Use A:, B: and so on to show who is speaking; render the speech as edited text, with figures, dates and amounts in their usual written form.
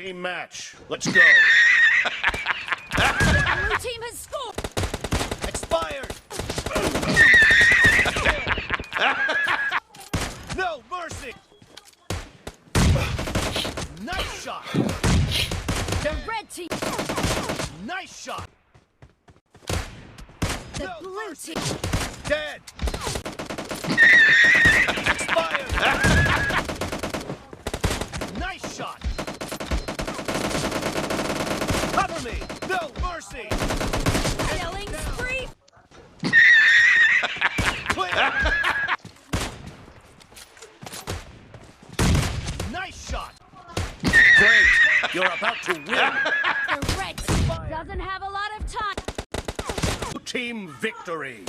A: Team match. Let's go.
B: Blue team has scored.
A: Expired. No mercy. Nice shot.
B: The red team.
A: Nice shot.
B: The
A: No
B: blue
A: mercy.
B: team.
A: Dead. Expired. Nice shot. Cover me. No mercy.
B: Killing spree.
A: Clear. Nice shot. Great. You're about to win.
B: The red team doesn't have a lot of time.
A: Team victory.